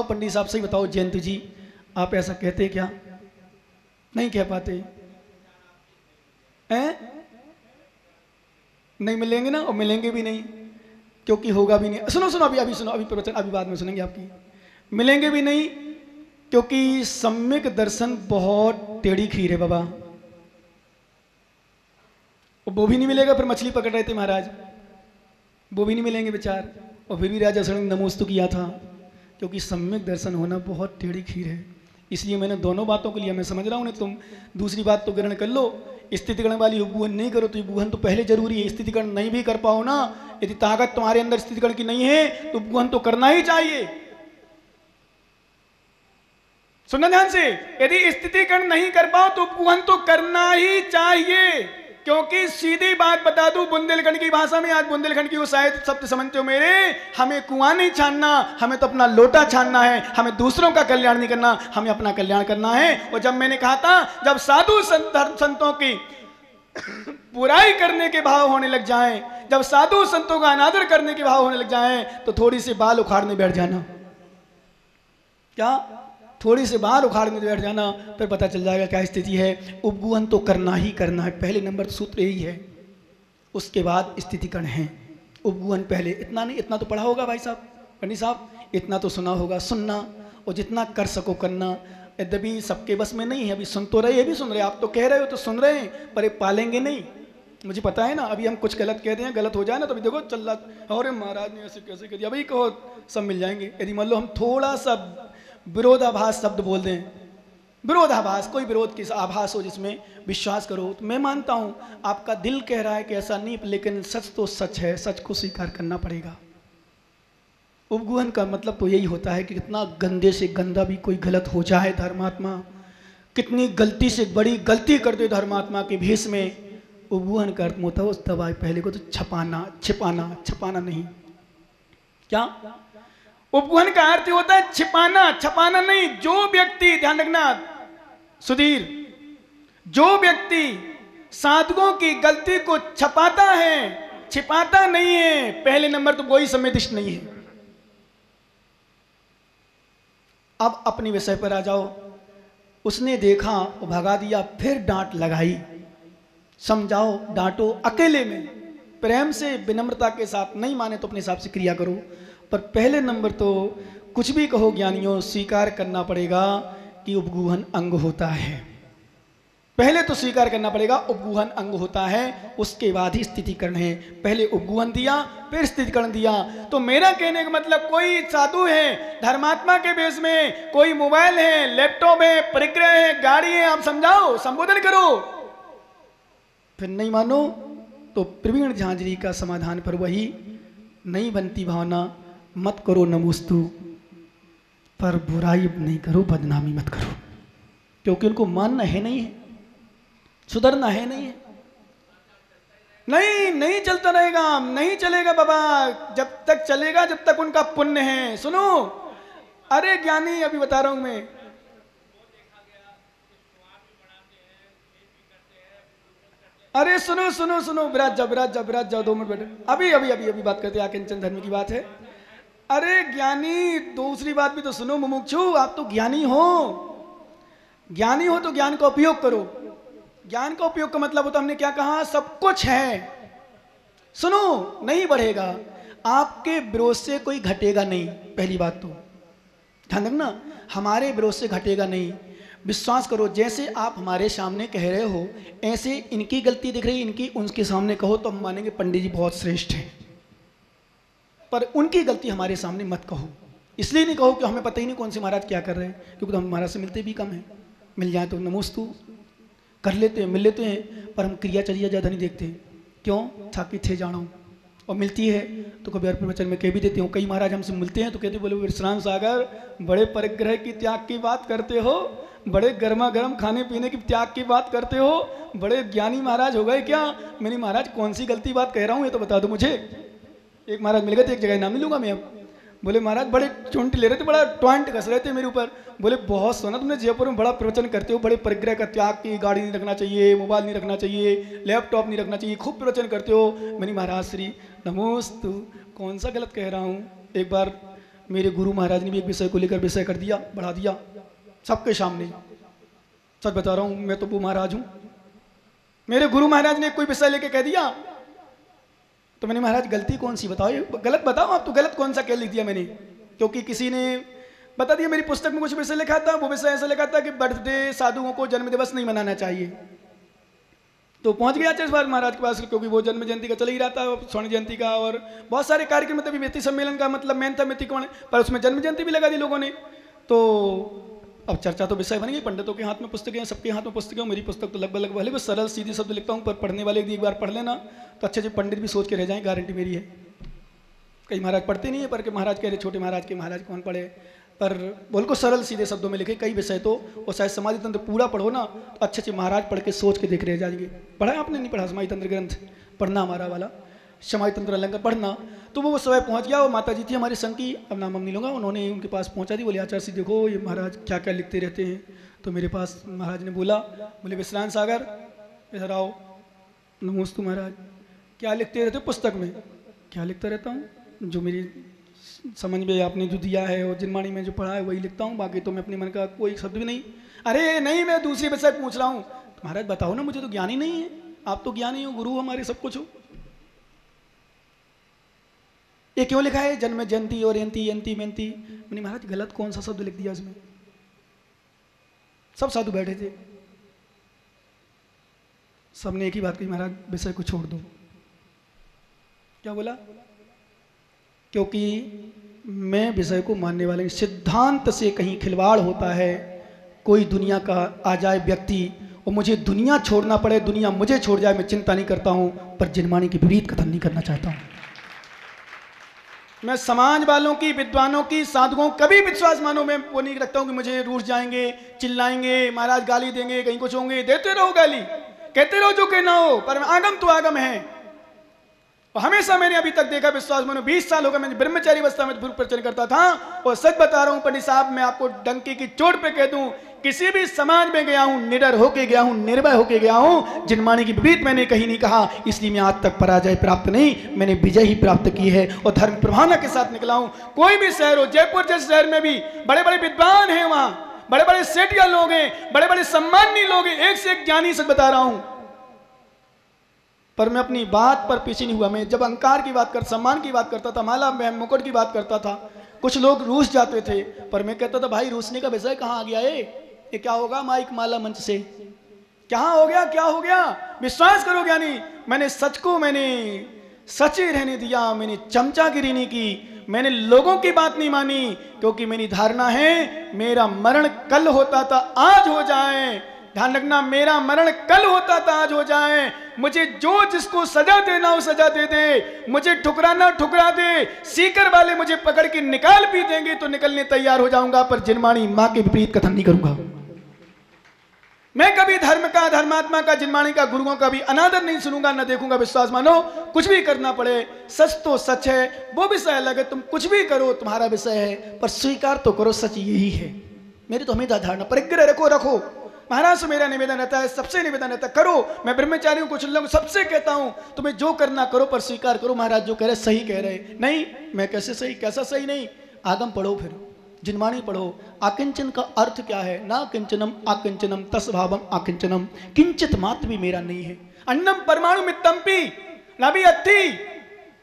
बताओ पंडित साहब, सही बताओ जयंत जी, आप ऐसा कहते क्या? नहीं कह पाते हैं? नहीं मिलेंगे ना, और मिलेंगे भी नहीं, क्योंकि होगा भी नहीं। सुनो सुनो, अभी सुनो, अभी प्रवचन अभी बाद में सुनेंगे आपकी। मिलेंगे भी नहीं क्योंकि सम्यक दर्शन बहुत टेढ़ी खीर है बाबा, वो भी नहीं मिलेगा। फिर मछली पकड़ रहे थे महाराज, वो भी नहीं मिलेंगे बेचार, और फिर भी राजा सड़ंग नमोस्तु किया था, क्योंकि सम्यक दर्शन होना बहुत टेढ़ी खीर है। इसलिए मैंने दोनों बातों के लिए, मैं समझ रहा हूँ नहीं, तुम दूसरी बात तो ग्रहण कर लो, स्थितिकरण वाली उपगुहन नहीं करो तो उपगुहन तो पहले जरूरी है। स्थितिकरण नहीं भी कर पाओ ना, यदि ताकत तुम्हारे अंदर स्थितिकरण की नहीं है तो उपगुहन तो करना ही चाहिए। सुनना ध्यान से, यदि स्थितिकरण नहीं कर पाओ तो उपगुहन तो करना ही चाहिए। क्योंकि सीधी बात बता दूं बुंदेलखंड की भाषा में, आज बुंदेलखंड की वो शायद शब्द समझते हो मेरे, हमें कुआं नहीं छानना, हमें तो अपना लोटा छानना है, हमें दूसरों का कल्याण नहीं करना, हमें अपना कल्याण करना है। और जब मैंने कहा था, जब साधु संतों की बुराई करने के भाव होने लग जाएं, जब साधु संतों का अनादर करने के भाव होने लग जाएं, तो थोड़ी सी बाल उखाड़ने बैठ जाना। क्या? थोड़ी से बाहर उखाड़ने बैठ जाना, फिर पता चल जाएगा क्या स्थिति है। उपगुहन तो करना ही करना है, पहले नंबर सूत्र यही है, उसके बाद स्थितिकरण है। उपगुहन पहले, इतना नहीं, इतना तो पढ़ा होगा भाई साहब, पंडित साहब, इतना तो सुना होगा, सुनना, और जितना कर सको करना। यद्यपि सबके बस में नहीं है, अभी सुन तो रहे, ये भी सुन रहे, आप तो कह रहे हो तो सुन रहे हैं, पर ये पालेंगे नहीं, मुझे पता है ना। अभी हम कुछ गलत कहते हैं, गलत हो जाए ना तो अभी देखो चल रहा, अरे महाराज ने ऐसे कैसे कह दिया, अभी कहो सब मिल जाएंगे। यदि मान लो हम थोड़ा सा विरोधाभास शब्द बोल दें, विरोधाभास, कोई विरोध की आभास हो जिसमें विश्वास करो, तो मैं मानता हूं आपका दिल कह रहा है कि ऐसा नहीं, लेकिन सच तो सच है, सच को स्वीकार करना पड़ेगा। उपगुहन का मतलब तो यही होता है कि कितना गंदे से गंदा भी कोई गलत हो जाए धर्मात्मा, कितनी गलती से बड़ी गलती कर दे धर्मात्मा के भेष में, उपगुहन का अर्थ होता है उस दवाई पहले को तो छपाना, छिपाना, छपाना नहीं। क्या? उपगुहन का अर्थ होता है छिपाना, छपाना नहीं। जो व्यक्ति, ध्यान रखना सुधीर, जो व्यक्ति साधकों की गलती को छपाता है, छिपाता नहीं है, पहले नंबर तो वही संवेदिष्ट नहीं है। अब अपने विषय पर आ जाओ। उसने देखा, वो भगा दिया, फिर डांट लगाई, समझाओ, डांटो, अकेले में, प्रेम से, विनम्रता के साथ। नहीं माने तो अपने हिसाब से क्रिया करो, पर पहले नंबर तो कुछ भी कहो ज्ञानियों, स्वीकार करना पड़ेगा कि उपगुहन अंग होता है। पहले तो स्वीकार करना पड़ेगा उपगुहन अंग होता है, उसके बाद ही स्थितिकरण है। पहले उपगुहन दिया, फिर स्थितिकरण दिया। तो मेरा कहने का मतलब, कोई साधु है धर्मात्मा के बेस में, कोई मोबाइल है, लैपटॉप है, परिग्रह है, गाड़ी है, आप समझाओ, संबोधन करो, फिर नहीं मानो तो प्रवीण झांझरी का समाधान पर वही, नहीं बनती भावना, मत करो नमोस्तु, पर बुराई नहीं करो, बदनामी मत करो, क्योंकि उनको मानना है नहीं है, सुधरना है नहीं है। नहीं, नहीं चलता रहेगा, नहीं चलेगा बाबा, जब तक चलेगा जब तक उनका पुण्य है। सुनो, अरे ज्ञानी, अभी बता रहा हूं मैं, अरे सुनो सुनो सुनो, विराज जाओ 2 मिनट बैठे, अभी अभी अभी अभी बात करते हैं, आकिंचन धर्म की बात है। अरे ज्ञानी, दूसरी बात भी तो सुनो मुमुक्षु, आप तो ज्ञानी हो, ज्ञानी हो तो ज्ञान का उपयोग करो। ज्ञान का उपयोग का मतलब होता, हमने क्या कहा, सब कुछ है। सुनो, नहीं बढ़ेगा, आपके विरोध से कोई घटेगा नहीं, पहली बात तो ध्यान रखना, हमारे विरोध से घटेगा नहीं। विश्वास करो, जैसे आप हमारे सामने कह रहे हो, ऐसे इनकी गलती दिख रही, इनकी उनके सामने कहो तो हम मानेंगे पंडित जी बहुत श्रेष्ठ हैं, पर उनकी गलती हमारे सामने मत कहो। इसलिए नहीं कहो कि हमें पता ही नहीं कौन से महाराज क्या कर रहे हैं, क्योंकि हम महाराज से मिलते भी कम हैं, मिल जाए तो नमोस्तु कर लेते हैं, मिल लेते हैं, पर हम क्रियाचर्या ज़्यादा नहीं देखते। क्यों? ताकि थे जानो, और मिलती है तो कभी अर्पण वचन में कह भी देते हो। कई महाराज हमसे मिलते हैं तो कहते बोले विश्राम सागर, बड़े परिग्रह की त्याग की बात करते हो, बड़े गर्मा गर्म खाने पीने की त्याग की बात करते हो, बड़े ज्ञानी महाराज हो गए क्या? मैंने महाराज कौन सी गलती बात कह रहा हूँ ये तो बता दो मुझे। एक महाराज मिल गए थे, एक जगह नाम नहीं लूँगा मैं अब, बोले महाराज बड़े चुंट ले रहे थे, बड़ा टॉइंट कस रहे थे मेरे ऊपर। बोले बहुत सुना तुमने जयपुर में बड़ा प्रवचन करते हो, बड़े परिग्रह का त्याग की, गाड़ी नहीं रखना चाहिए, मोबाइल नहीं रखना चाहिए, लैपटॉप नहीं रखना चाहिए, खूब प्रवचन करते हो। मैंने महाराज श्री नमोस्तु, कौन सा गलत कह रहा हूँ? एक बार मेरे गुरु महाराज ने भी एक विषय को लेकर विषय कर दिया, बढ़ा दिया सबके सामने। सच बता रहा हूं, मैं तो वो महाराज हूं। मेरे गुरु महाराज ने कोई विषय लेके कह दिया तो मैंने, महाराज गलती कौन सी बताओ, गलत बताओ आप, तो गलत कौन सा क्या लिख दिया मैंने? क्योंकि किसी ने बता दिया मेरी पुस्तक में कुछ विषय लिखा था, वो विषय ऐसा लिखा था कि बर्थडे, साधुओं को जन्म दिवस नहीं मनाना चाहिए। तो पहुंच गया इस बार महाराज के पास, क्योंकि वो जन्म जयंती का चल ही रहा था, स्वर्ण जयंती का और बहुत सारे कार्यक्रम, मतलब मिति सम्मेलन का मतलब मेन था मिति कौन, पर उसमें जन्म जयंती भी लगा दी लोगों ने। तो अब चर्चा तो विषय बन गई, पंडितों के हाथ में पुस्तकें हैं, सबके हाथ में पुस्तकें हैं। मेरी पुस्तक तो लगभग भले बस सरल सीधी शब्द लिखता हूँ, पर पढ़ने वाले एक बार पढ़ लेना तो अच्छे पंडित भी सोच के रह जाएं, गारंटी मेरी है। कई महाराज पढ़ते नहीं है, पर महाराज कह रहे छोटे महाराज के महाराज कौन पढ़े, पर बिल्कुल सरल सीधे शब्दों में लिखे कई विषय। तो वो शायद समाधि तंत्र पूरा पढ़ो ना तो अच्छे महाराज पढ़ के सोच के देख रहे जाएंगे। पढ़ा आपने? नहीं पढ़ा? समाधि तंत्र ग्रंथ पढ़ना, हमारा वाला समाधि तंत्र अलंकार पढ़ना। तो वो समय पहुंच गया, और माता जी थी हमारी संघ की, अब नाम हम नहीं लूँगा, उन्होंने उनके पास पहुंचा दी। बोले आचार्य जी देखो ये महाराज क्या क्या लिखते रहते हैं। तो मेरे पास महाराज ने बोला, बोले विश्रांत सागर इधर आओ। नमोस्तु महाराज, क्या लिखते रहते हो पुस्तक में? क्या लिखता रहता हूँ? जो मेरी समझ में आपने जो दिया है और जिनवाणी में जो पढ़ा है वही लिखता हूँ, बाकी तो मैं अपने मन का कोई शब्द भी नहीं। अरे नहीं, मैं दूसरी विषय पूछ रहा हूँ। तो महाराज बताओ ना, मुझे तो ज्ञान ही नहीं है। आप तो ज्ञानी हो, गुरु हमारे सब कुछ हो। ये क्यों लिखा है जन्म जयंती और यंती यंती मेंती? मैंने महाराज गलत कौन सा शब्द लिख दिया इसमें? सब साधु बैठे थे, सबने एक ही बात कही, महाराज विषय को छोड़ दो। क्या बोला? क्योंकि मैं विषय को मानने वाले, सिद्धांत से कहीं खिलवाड़ होता है, कोई दुनिया का आ जाए व्यक्ति और मुझे दुनिया छोड़ना पड़े, दुनिया मुझे छोड़ जाए, मैं चिंता नहीं करता हूं, पर जिनवाणी के विपरीत कथन नहीं करना चाहता हूं। मैं समाज वालों की, विद्वानों की, साधुओं कभी विश्वास मानो मैं वो नहीं रखता हूं कि मुझे रूठ जाएंगे, चिल्लाएंगे, महाराज गाली देंगे, कहीं कुछ होंगे। देते रहो गाली, कहते रहो जो कहना हो, पर आगम तो आगम है। और हमेशा मैंने अभी तक देखा, विश्वास मानो 20 साल हो गए मैं ब्रह्मचारी अवस्था में प्रवचन करता था। और सच बता रहा हूं पंडित साहब, मैं आपको डंकी की चोट पे कह दूं, किसी भी समाज में गया हूं, निडर होके गया हूं, निर्भय होके गया हूं, जिनवाणी की विपरीत मैंने कहीं नहीं कहा। इसलिए मैं आज तक पराजय प्राप्त नहीं, मैंने विजय ही प्राप्त की है और धर्म प्रभावना के साथ निकला हूं। कोई भी शहर हो, जयपुर जैसे शहर में भी बड़े बड़े विद्वान हैं, वहां बड़े बड़े सेठिया लोग हैं, बड़े बड़े सम्माननीय लोग हैं, एक से एक ज्ञानी, सच बता रहा हूं। पर मैं अपनी बात पर पीछे नहीं हुआ। मैं जब अहंकार की बात कर, सम्मान की बात करता था, माला मैं मुकुट की बात करता था, कुछ लोग रूस जाते थे, पर मैं कहता था भाई रूसने का विषय कहाँ आ गया है? ये क्या होगा माइक माला मंच से? कहाँ हो गया, क्या हो गया? विश्वास करो ज्ञानी, मैंने सच को मैंने सच ही रहने दिया, मैंने चमचागिरी नहीं की, मैंने लोगों की बात नहीं मानी, क्योंकि मेरी धारणा है मेरा मरण कल होता था आज हो जाए। ध्यान रखना, मेरा मरण कल होता था आज हो जाए। मुझे जो जिसको सजा देना हो सजा दे दे, मुझे ठुकराना ठुकरा दे, सीकर वाले मुझे पकड़ के निकाल भी देंगे तो निकलने तैयार हो जाऊंगा, पर जिनवाणी मां के विपरीत कथन नहीं करूंगा। मैं कभी धर्म का, धर्मात्मा का, जिनवाणी का, गुरुओं का भी अनादर नहीं सुनूंगा, न देखूंगा। विश्वास मानो, कुछ भी करना पड़े, सच तो सच है, वो विषय अलग है। तुम कुछ भी करो, तुम्हारा विषय है, पर स्वीकार तो करो सच यही है। मेरी तो हमेशा धारणा, परिग्रह रखो रखो। महाराज से मेरा निवेदन रहता है, सबसे निवेदन रहता है, करो। मैं ब्रह्मचारी हूं, कुछ लोग सबसे कहता हूं तुम्हें जो करना करो, पर स्वीकार करो महाराज जो कह रहे सही कह रहे। नहीं, मैं कैसे सही, कैसा सही नहीं? आगम पढ़ो, फिर जिनवाणी पढ़ो। आकिंचन का अर्थ क्या है? ना किंचनम आकिंचनम तस्भावम आकिंचनम, किंचित मात्र भी मेरा नहीं है। अन्नम परमाणु मित्तम्पि नभी अत्थि,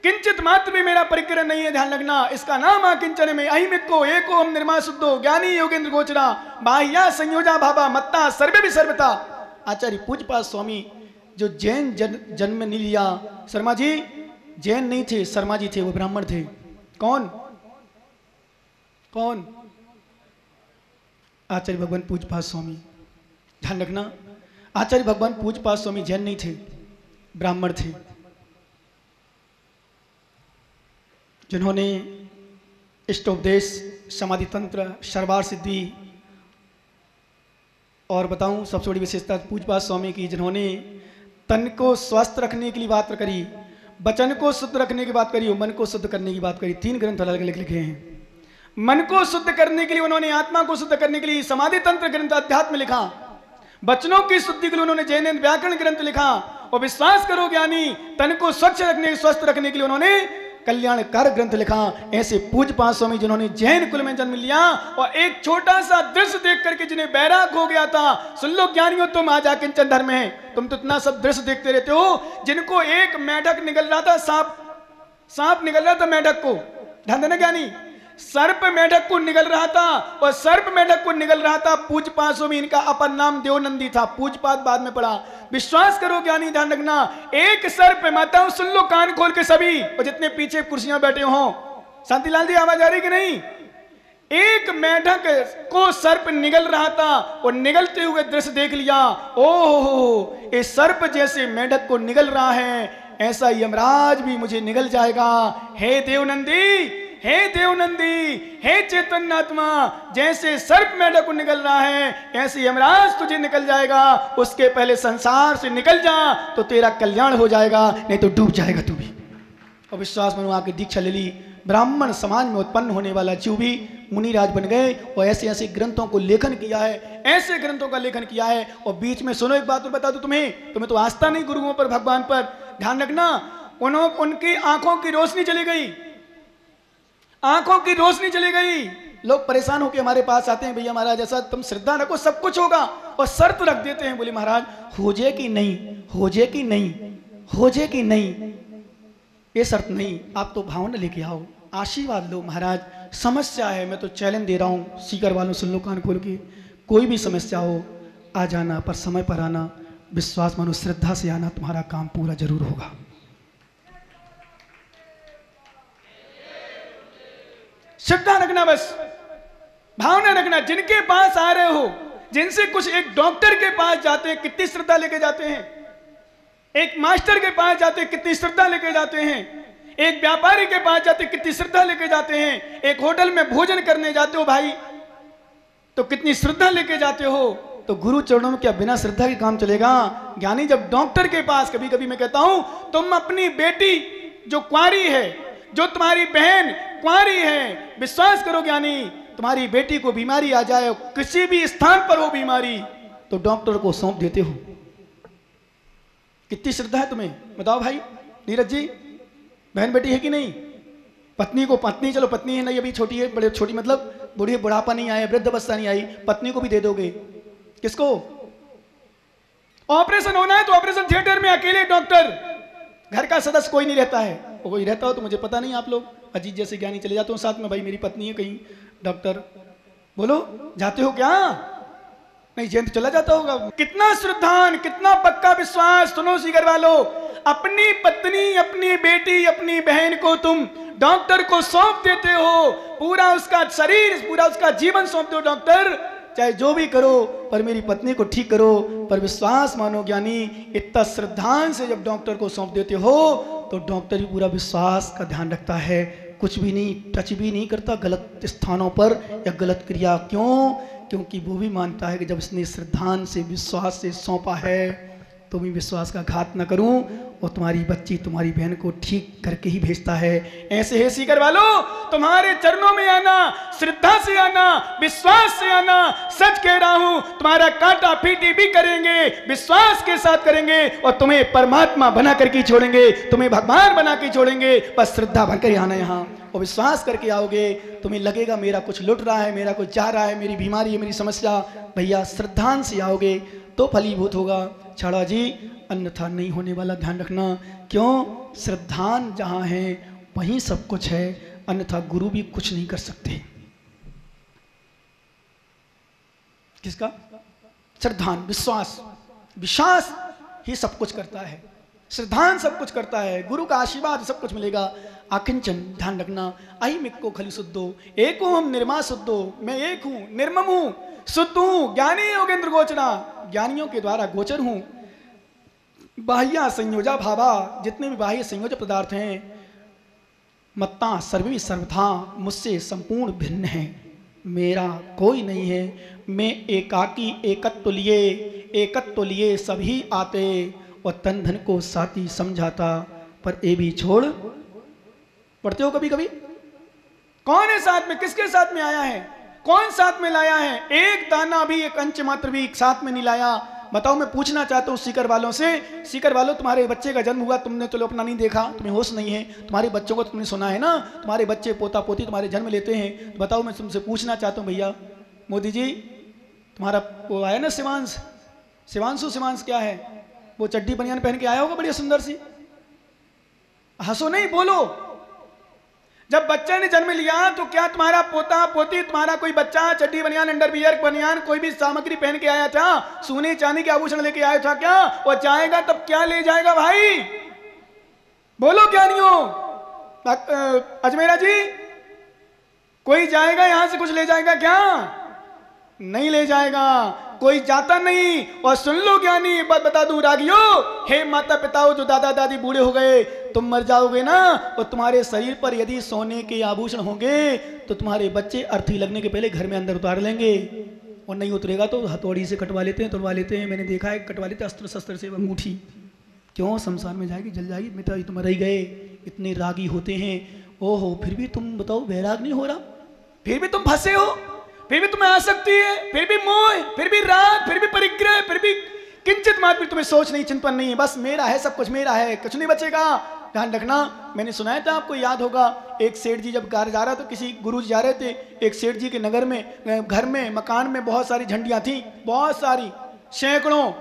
किंचित मात्र भी मेरा परिग्रह नहीं है। ध्यान रखना, इसका नाम आकिंचन में अहिमिको एको हम निर्मा शुद्धो ज्ञानी योगेंद्र गोचरा बाह्या संयोजा भाभा मत्ता सर्वे भी सर्वता। आचार्य पूज्यपाद स्वामी जो जैन जन्म नहीं लिया, शर्मा जी जैन नहीं थे, शर्मा जी थे, वो ब्राह्मण थे। कौन कौन? आचार्य भगवान पूज्यपाद स्वामी। ध्यान रखना, आचार्य भगवान पूज्यपाद स्वामी जैन नहीं थे, ब्राह्मण थे, जिन्होंने इष्टोपदेश, समाधि तंत्र, सर्वार सिद्धि और बताऊं सबसे बड़ी विशेषता पूज्यपाद स्वामी की, जिन्होंने तन को स्वस्थ रखने के लिए बात करी, वचन को शुद्ध रखने की बात करी और मन को शुद्ध करने की बात करी। 3 ग्रंथ अलग अलग लिखे हैं। मन को शुद्ध करने के लिए उन्होंने, आत्मा को शुद्ध करने के लिए समाधि तंत्र ग्रंथ अध्यात्म लिखा, वचनों की शुद्धि के लिए उन्होंने जैन व्याकरण ग्रंथ लिखा, और विश्वास करो ज्ञानी, तन को स्वच्छ रखने, स्वस्थ रखने के लिए उन्होंने कल्याणकार ग्रंथ लिखा। ऐसे पूज्यपाद स्वामी जिन्होंने जैन कुल में जन्म लिया और एक छोटा सा दृश्य देख करके जिन्हें बैराग हो गया था। सुन लो ज्ञानियों, तुम आज किंचन धर्म है, तुम तो इतना सब दृश्य देखते रहते हो। जिनको एक मेढक निकल रहा था, सांप निकल रहा था मेढक को, ध्यान देना ज्ञानी, सर्प मेढक को निकल रहा था और सर्प मेढक को निकल रहा था। पूज्यपाद स्वामी, इनका अपर नाम देवनंदी था, पूज्यपाद बाद में पड़ा। विश्वास करो ज्ञानी, ध्यान रखना, एक सर्प, माताओं सुन लो कान खोल के सभी, और जितने पीछे कुर्सियां बैठे हो, शांतिलाल जी आवाज आ रही कि नहीं? एक मेढक को सर्प निगल रहा था और निगलते हुए दृश्य देख लिया। ओह, ये सर्प जैसे मेढक को निगल रहा है, ऐसा यमराज भी मुझे निगल जाएगा। हे देवनंदी, हे देवनंदी, हे चैतन्यात्मा, जैसे सर्प मेढक को निकल रहा है ऐसे यमराज तुझे निकल जाएगा। उसके पहले संसार से निकल जा तो तेरा कल्याण हो जाएगा, नहीं तो डूब जाएगा तू भी। और विश्वास मनु आके दीक्षा ले ली। ब्राह्मण समाज में उत्पन्न होने वाला जीव भी मुनिराज बन गए और ऐसे ऐसे ग्रंथों को लेखन किया है, ऐसे ग्रंथों का लेखन किया है। और बीच में सुनो एक बात और बता दूं तुम्हें तो आस्था नहीं गुरुओं पर, भगवान पर, ध्यान रखना। उनकी आंखों की रोशनी चली गई, आंखों की रोशनी चली गई। लोग परेशान होकर हमारे पास आते हैं, भैया महाराज ऐसा तुम श्रद्धा रखो सब कुछ होगा, और शर्त रख देते हैं, बोले महाराज हो जाए कि नहीं, हो जाए कि नहीं, हो जाए कि नहीं, ये शर्त नहीं, आप तो भावना लेके आओ, आशीर्वाद लो। महाराज समस्या है, मैं तो चैलेंज दे रहा हूं, सीकर वालों सुन लो कान खोल के, कोई भी समस्या हो आ जाना, पर समय पर आना, विश्वास मानो, श्रद्धा से आना, तुम्हारा काम पूरा जरूर होगा। श्रद्धा रखना, बस भावना रखना। जिनके पास आ रहे हो, जिनसे कुछ, एक डॉक्टर के पास जाते हैं कितनी श्रद्धा लेके जाते हैं, एक मास्टर के पास जाते हैं कितनी श्रद्धा लेके जाते हैं, एक व्यापारी के पास जाते हैं कितनी श्रद्धा लेके जाते हैं, एक होटल में भोजन करने जाते हो भाई तो कितनी श्रद्धा लेके जाते हो। तो गुरु चरणों में क्या बिना श्रद्धा के काम चलेगा? ज्ञानी जब डॉक्टर के पास, कभी कभी मैं कहता हूं, तुम अपनी बेटी जो कुंवारी है, जो तुम्हारी बहन कुंवारी है, विश्वास करो ज्ञानी, तुम्हारी बेटी को बीमारी आ जाए, किसी भी स्थान पर हो बीमारी, तो डॉक्टर को सौंप देते हो। कितनी श्रद्धा है तुम्हें, बताओ भाई। नीरज जी, बहन बेटी है कि नहीं? पत्नी को, पत्नी चलो पत्नी है नहीं, अभी छोटी है, बड़े छोटी मतलब बूढ़ी, बुढ़ापा नहीं आया, वृद्ध अवस्था नहीं आई, पत्नी को भी दे दोगे। किसको? ऑपरेशन होना है तो ऑपरेशन थिएटर में अकेले डॉक्टर, घर का सदस्य कोई नहीं रहता है। कोई रहता हो तो मुझे पता नहीं, आप लोग अजीत जैसे ज्ञानी चले जाते हो साथ में, भाई मेरी पत्नी है कहीं डॉक्टर, बोलो जाते हो क्या? नहीं, जयंत चला जाता होगा। कितना श्रद्धान, कितना पक्का विश्वास। सुनो सीकर वालों, अपनी पत्नी, अपनी बेटी, अपनी बहन को तुम डॉक्टर को सौंप देते हो, पूरा उसका शरीर, पूरा उसका जीवन सौंप दो, डॉक्टर चाहे जो भी करो पर मेरी पत्नी को ठीक करो। पर विश्वास मानो ज्ञानी, इतना श्रद्धान से जब डॉक्टर को सौंप देते हो तो डॉक्टर भी पूरा विश्वास का ध्यान रखता है, कुछ भी नहीं, टच भी नहीं करता गलत स्थानों पर या गलत क्रिया। क्यों? क्योंकि वो भी मानता है कि जब इसने श्रद्धान से, विश्वास से सौंपा है तो मैं विश्वास का घात न करूं, और तुम्हारी बच्ची, तुम्हारी बहन को ठीक करके ही भेजता है। ऐसे है सीकर वालों, तुम्हारे चरणों में आना, श्रद्धा से आना, विश्वास से आना। सच कह रहा हूं, तुम्हारा काटा पीटी भी करेंगे, विश्वास के साथ करेंगे, और तुम्हें परमात्मा बना करके छोड़ेंगे, तुम्हें भगवान बना के छोड़ेंगे। बस श्रद्धा भरकर आना यहाँ, और विश्वास करके आओगे, तुम्हें लगेगा मेरा कुछ लुट रहा है, मेरा कुछ जा रहा है, मेरी बीमारी है, मेरी समस्या। भैया श्रद्धान से आओगे तो फलीभूत होगा, छाड़ा जी अन्यथा नहीं होने वाला, ध्यान रखना। क्यों? श्रद्धान जहां है वहीं सब कुछ है, अन्यथा गुरु भी कुछ नहीं कर सकते। किसका? श्रद्धान, विश्वास, विश्वास ही सब कुछ करता है, श्रद्धान सब कुछ करता है, गुरु का आशीर्वाद सब कुछ मिलेगा। आकिंचन, ध्यान रखना, आई मिक्को खली शुद्धो, एक हूं हम निर्मा शुद्धो, मैं एक हूं, निर्मम हूं, शुद्ध हूं, ज्ञानी योगेंद्र गोचरा, ज्ञानियों के द्वारा गोचर हूं। बाह्य संयोजा भावा, जितने भी बाह्य संयोजक पदार्थ हैं, मत्ता सर्वी सर्वथा, मुझसे संपूर्ण भिन्न है, मेरा कोई नहीं है। मैं एकाकी, एकत्व लिए सभी आते, और तन धन को साथी समझाता, पर ए भी छोड़। पढ़ते हो कभी कभी? कौन है साथ में, किसके साथ में आया है, कौन साथ में लाया है? एक दाना भी, एक अंश मात्र भी साथ में नहीं लाया। बताओ, मैं पूछना चाहता हूँ सीकर वालों से, सीकर वालों, तुम्हारे बच्चे का जन्म हुआ, तुमने तो अपना नहीं देखा, तुम्हें होश नहीं है, तुम्हारे बच्चों को तुमने सुना है ना, तुम्हारे बच्चे पोता पोती तुम्हारे जन्म लेते हैं, तो बताओ, मैं तुमसे पूछना चाहता हूँ भैया मोदी जी, तुम्हारा वो आया ना शिवांश, शिवांश क्या है, वो चड्डी बनियान पहन के आया होगा बढ़िया सुंदर सी, हंसो नहीं, बोलो। जब बच्चे ने जन्म लिया तो क्या तुम्हारा पोता पोती, तुम्हारा कोई बच्चा चड्डी बनियान, अंडरवियर बनियान, कोई भी सामग्री पहन के आया था, सोने चांदी के आभूषण लेके आया था क्या? वो जाएगा तब क्या ले जाएगा भाई, बोलो क्या नहीं हो अजमेरा जी, कोई जाएगा यहां से कुछ ले जाएगा क्या? नहीं ले जाएगा, कोई जाता नहीं। और सुन लो ज्ञानी, बात बता दूं रागियों, हे माता पिताओं जो दादा दादी बूढ़े हो गए, तुम मर जाओगे ना, और तुम्हारे शरीर पर यदि सोने के आभूषण होंगे तो तुम्हारे बच्चे अर्थी लगने के पहले घर में अंदर उतार लेंगे, और नहीं उतरेगा तो हथौड़ी से कटवा लेते हैं, तुड़वा लेते हैं, मैंने देखा है, कटवा लेते अस्त्र शस्त्र से अंगूठी। क्यों? शमशान में जाएगी, जल जाएगी, मिटा तुम रह गए, इतने रागी होते हैं। ओहो, फिर भी तुम बताओ वैराग नहीं हो रहा, फिर भी तुम फंसे हो, फिर भी तुम्हें आसक्ति है, फिर भी मोह, फिर भी राग, फिर भी परिग्रह, फिर भी किंचित मात्र तुम्हें सोच नहीं, चिंतन नहीं है, बस मेरा है, सब कुछ मेरा है, कुछ नहीं बचेगा। ध्यान रखना, मैंने सुनाया था, आपको याद होगा, एक सेठ जी जब घर जा रहा था, किसी गुरु जी जा रहे थे, एक सेठ जी के नगर में, घर में, मकान में बहुत सारी झंडियां थी, बहुत सारी, सैकड़ों।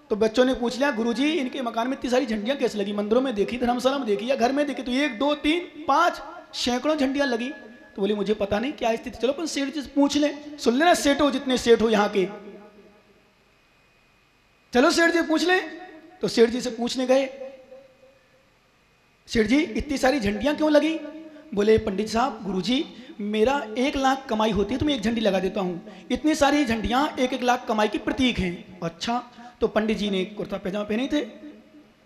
तो बच्चों ने पूछ लिया, गुरुजी इनके मकान में इतनी सारी झंडियां कैसे लगी? मंदिरों में देखी, धर्मशाला में देखी या घर में देखी? तो 1 2 3 5 सैकड़ों झंडियां लगी। तो बोले मुझे पता नहीं क्या स्थिति, चलो अपन सेठ जी से पूछ लें, सुन लेना सेठ हो, जितने सेठ हो यहाँ के, चलो सेठ जी पूछ लें। तो सेठ जी से पूछने गए, सेठ जी इतनी सारी झंडियां क्यों लगी? बोले पंडित साहब, गुरुजी मेरा 1 लाख कमाई होती है तो मैं एक झंडी लगा देता हूं, इतनी सारी झंडियां 1-1 लाख कमाई की प्रतीक हैं। अच्छा, तो पंडित जी ने कुर्ता पैजामा पहने थे,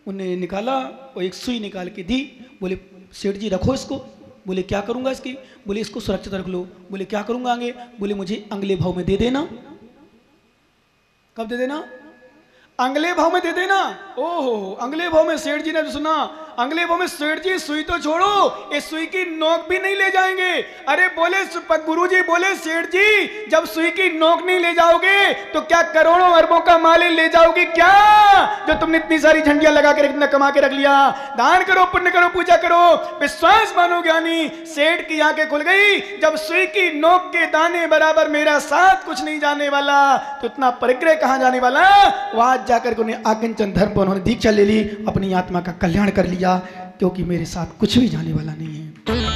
उन्हें निकाला और एक सुई निकाल के दी, बोले सेठ जी रखो इसको। बोले क्या करूंगा इसकी? बोले इसको सुरक्षित रख लो। बोले क्या करूंगा आगे? बोले मुझे अगले भाव में दे देना। कब दे देना? अगले भाव में दे देना। ओहो, अगले भाव में सेठ जी ने सुना, अगले भाव में सेठ जी सुई तो छोड़ो, इस सुई की नोक भी नहीं ले जाएंगे। अरे बोले गुरुजी, बोले सेठ जी जब सुई की नोक नहीं ले जाओगे तो क्या करोड़ों अरबों का माल ले जाओगी क्या, जो तुमने इतनी सारी झंडियां लगा के इतना कमा के रख लिया? दान करो, पुण्य करो, पूजा करो, विश्वास मानो ज्ञानी। सेठ की आंखें खुल गई, जब सुई की नोक के दाने बराबर मेरा साथ कुछ नहीं जाने वाला तो इतना परिग्रह कहां जाने वाला? वहां जाकर के उन्हें आकिंचन धर्म पर उन्होंने दीक्षा ले ली, अपनी आत्मा का कल्याण कर लिया, क्योंकि मेरे साथ कुछ भी जाने वाला नहीं है।